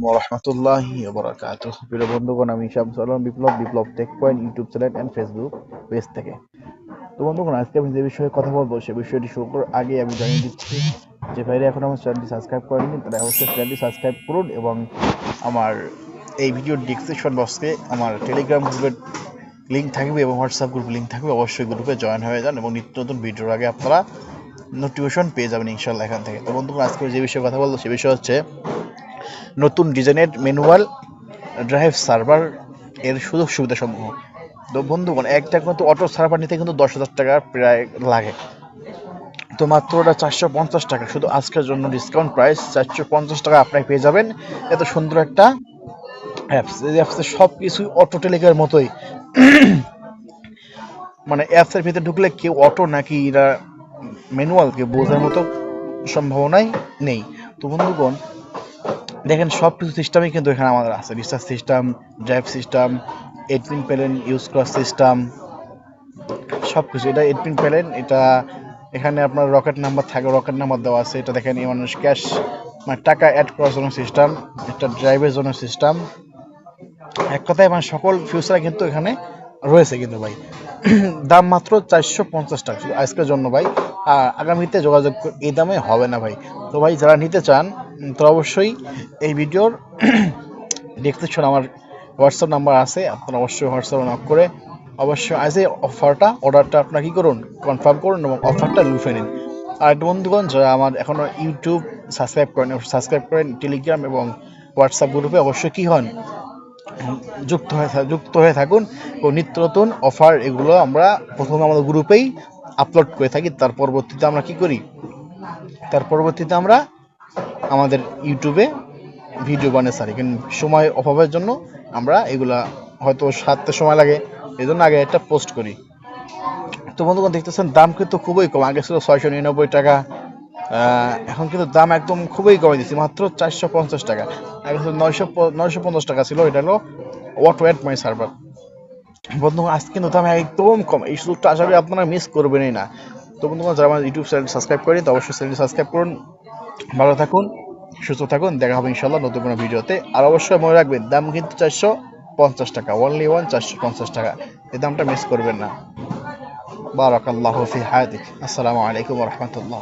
ওয়া রাহমাতুল্লাহি ওয়া বারাকাতুহু। প্রিয় বন্ধুগণ, আমি Shamsul Alam Biplob Tech Point YouTube channel and Facebook page থেকে। তো বন্ধুগণ, আজকে আমি যে বিষয়ে কথা বলবো সে বিষয়টি শুরু করার আগে আমি জানিয়ে দিচ্ছি যে ভাইরা এখন আমার চ্যানেলটি সাবস্ক্রাইব করেননি তারা অবশ্যই চ্যানেলটি সাবস্ক্রাইব করুন এবং আমার এই ভিডিওর ডিসক্রিপশন বক্সে আমার টেলিগ্রাম গ্রুপের লিঙ্ক থাকবে এবং হোয়াটসঅ্যাপ গ্রুপ লিঙ্ক থাকবে। অবশ্যই গ্রুপে জয়েন হয়ে যান এবং নিত্য নতুন ভিডিওর আগে আপনারা নোটিফিকেশন পেয়ে যাবেন ইনশাল্লাহ এখান থেকে। তো বন্ধুগণ, আজকে যে বিষয়ে কথা বলবো সে বিষয় হচ্ছে নতুন ডিজাইনের ম্যানুয়াল ড্রাইভ সার্ভার এর সুযোগ সুবিধা সমূহ। তো বন্ধুগণ, একটা কিন্তু অটো সার্ভার নিতে কিন্তু 10,000 টাকা প্রায় লাগে। তো মাত্র ওটা 450 টাকা, শুধু আজকের জন্য ডিসকাউন্ট প্রাইস 450 টাকা আপনি পেয়ে যাবেন এত সুন্দর একটা অ্যাপস। এই অ্যাপসে সব কিছুই অটো টেলিকের মতোই, মানে অ্যাপসের ভিতরে ঢুকলে কেউ অটো নাকি এরা ম্যানুয়াল কেউ বোঝার মতো সম্ভাবনাই নেই। তো বন্ধুগণ দেখেন, সব কিছু সিস্টেমই কিন্তু এখানে আমাদের আছে। Research system, drive system, admin panel use করার সিস্টেম, সব কিছু। এটা এডমিন প্যানেল, এটা এখানে আপনার রকেট নাম্বার থাকে, রকেট নাম্বার দেওয়া আছে। এটা দেখেন মানুষ ক্যাশ মানে টাকা অ্যাড করার জন্য সিস্টেম, একটা ড্রাইভের জন্য সিস্টেম। এক কথায় মানে সকল ফিউচার কিন্তু এখানে রয়েছে কিন্তু ভাই। দাম মাত্র 450 টাকা শুধু আজকের জন্য ভাই। আর আগামীতে যোগাযোগ এই দামে হবে না ভাই। তো ভাই যারা নিতে চান তারা অবশ্যই এই ভিডিওর ডিসক্রিপশন আমার হোয়াটসঅ্যাপ নাম্বার আছে, আপনারা অবশ্যই হোয়াটসঅ্যাপে নক করে অবশ্যই আজ এই অর্ডারটা আপনারা কী করুন, কনফার্ম করুন এবং অফারটা লুফে নিন। আর বন্ধুগণ, যারা আমার এখনও ইউটিউব সাবস্ক্রাইব করেন টেলিগ্রাম এবং হোয়াটসঅ্যাপ গ্রুপে অবশ্যই কী হন, যুক্ত হয়ে থাকুন এবং নিত্য নতুন অফার এগুলো আমরা প্রথমে আমাদের গ্রুপেই আপলোড করে থাকি। তার পরবর্তীতে আমরা কি করি, আমরা আমাদের ইউটিউবে ভিডিও বানিয়ে সারি, কিন্তু সময় অভাবের জন্য আমরা এগুলা হয়তো সারতে সময় লাগে, এই জন্য আগে একটা পোস্ট করি। তো বন্ধুগণ দেখতেছেন দাম কিন্তু খুবই কম। আগে ছিল 699 টাকা, এখন কিন্তু দাম একদম খুবই কমে দিচ্ছি, মাত্র 450 টাকা। আগে ছিল 950 টাকা ছিল। এটা হলো অটো অ্যাট মাই সার্ভার। বন্ধুগণ, আজকে কিন্তু দাম একদম কম, এই সুযোগটা আশা করি আপনারা মিস করবেনই না। তো বন্ধুগণ, যারা আমার ইউটিউব চ্যানেল সাবস্ক্রাইব করেন তো অবশ্যই চ্যানেলটি সাবস্ক্রাইব করুন। ভালো থাকুন, সুস্থ থাকুন, দেখা হবে ইনশাল্লাহ নতুন কোনো ভিডিওতে। আর অবশ্যই মনে রাখবেন দাম কিন্তু 450 টাকা, অনলি 450 টাকা। এই দামটা মিস করবেন না। বারাকাল্লাহু ফি হায়াতিক। আসসালামু আলাইকুম ওয়া রাহমাতুল্লাহ।